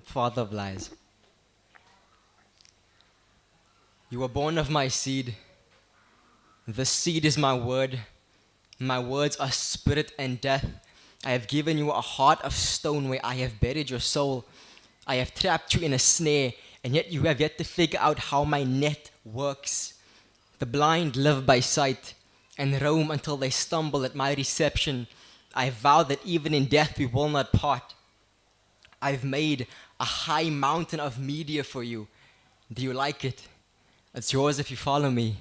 father of lies. You were born of my seed. The seed is my word. My words are spirit and death. I have given you a heart of stone where I have buried your soul. I have trapped you in a snare, and yet you have yet to figure out how my net works. The blind live by sight and roam until they stumble at my reception. I vow that even in death we will not part. I've made a high mountain of media for you. Do you like it? It's yours if you follow me.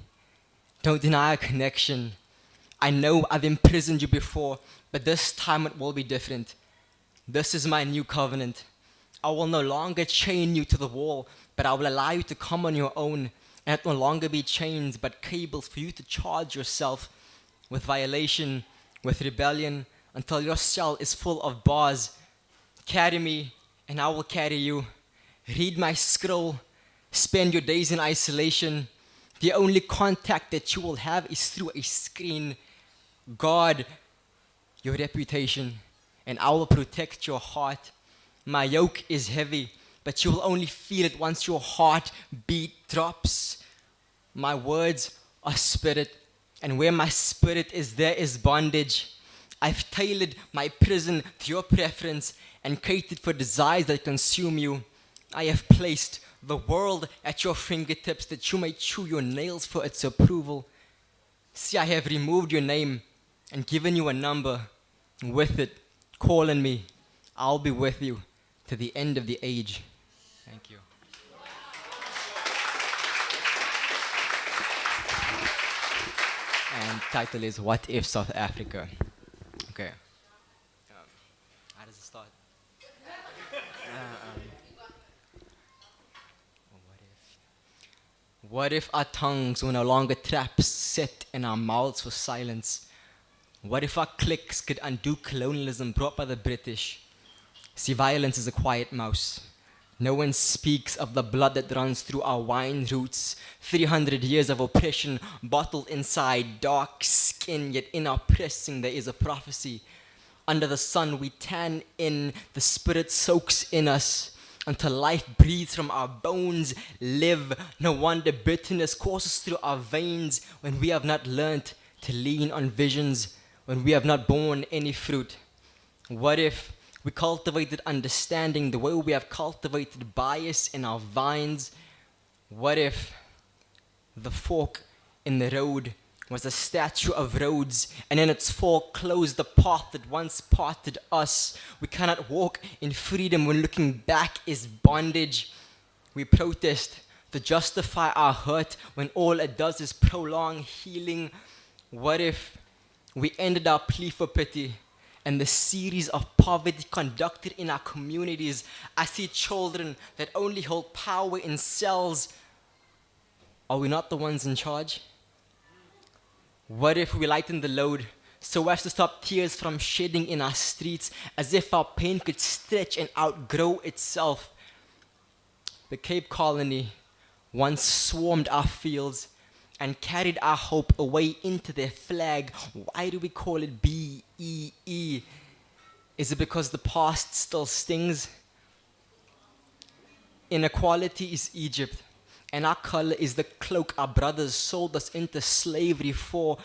Don't deny a connection. I know I've imprisoned you before, but this time it will be different. This is my new covenant. I will no longer chain you to the wall, but I will allow you to come on your own. And it will no longer be chains, but cables for you to charge yourself with violation, with rebellion, until your cell is full of bars. Carry me, and I will carry you. Read my scroll. Spend your days in isolation. The only contact that you will have is through a screen. Guard your reputation, and I will protect your heart. My yoke is heavy, but you will only feel it once your heartbeat drops. My words are spirit, and where my spirit is, there is bondage. I've tailored my prison to your preference and catered for desires that consume you. I have placed the world at your fingertips that you may chew your nails for its approval. See, I have removed your name and given you a number. With it, call on me. I'll be with you to the end of the age. Thank you. And title is What If South Africa? Okay. How does it start? What if our tongues were no longer traps set in our mouths for silence? What if our clicks could undo colonialism brought by the British? See, violence is a quiet mouse. No one speaks of the blood that runs through our wine roots. 300 years of oppression bottled inside dark skin, yet in our pressing there is a prophecy. Under the sun we tan in, the spirit soaks in us. Until life breathes from our bones, live. No wonder bitterness courses through our veins when we have not learnt to lean on visions, when we have not borne any fruit. What if we cultivated understanding the way we have cultivated bias in our vines? What if the fork in the road was a statue of Rhodes, and in its fall closed the path that once parted us? We cannot walk in freedom when looking back is bondage. We protest to justify our hurt when all it does is prolong healing. What if we ended our plea for pity and the series of poverty conducted in our communities? I see children that only hold power in cells. Are we not the ones in charge? What if we lighten the load so as to stop tears from shedding in our streets, as if our pain could stretch and outgrow itself? The Cape Colony once swarmed our fields and carried our hope away into their flag. Why do we call it BEE? Is it because the past still stings? Inequality is Egypt, and our color is the cloak our brothers sold us into slavery for.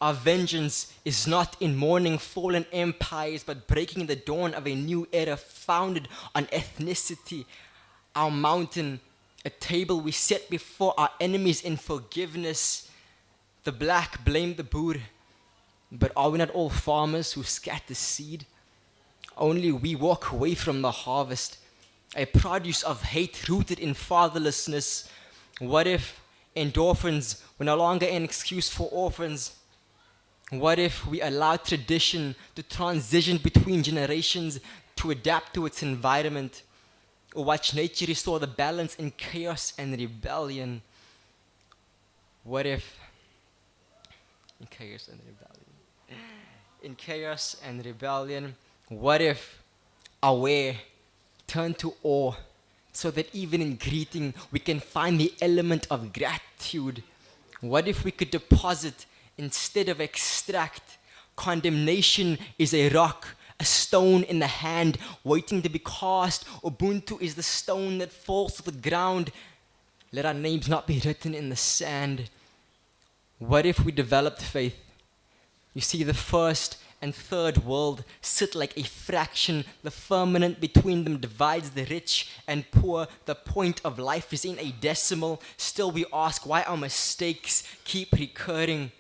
Our vengeance is not in mourning fallen empires, but breaking the dawn of a new era founded on ethnicity. Our mountain, a table we set before our enemies in forgiveness. The black blame the Boer, but are we not all farmers who scatter seed? Only we walk away from the harvest, a produce of hate rooted in fatherlessness. What if endorphins were no longer an excuse for orphans? What if we allow tradition to transition between generations to adapt to its environment, or watch nature restore the balance in chaos and rebellion? What if in chaos and rebellion, what if aware turned to awe, so that even in greeting we can find the element of gratitude? What if we could deposit instead of extract? Condemnation is a rock, a stone in the hand waiting to be cast. Ubuntu is the stone that falls to the ground. Let our names not be written in the sand. What if we developed faith? You see, the first and third world sit like a fraction. The firmament between them divides the rich and poor. The point of life is in a decimal. Still we ask why our mistakes keep recurring.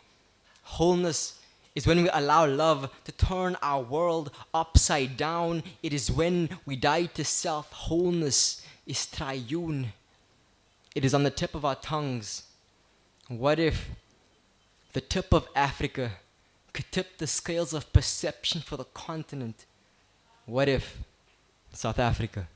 Wholeness is when we allow love to turn our world upside down. It is when we die to self. Wholeness is triune. It is on the tip of our tongues. What if the tip of Africa could tip the scales of perception for the continent? What if South Africa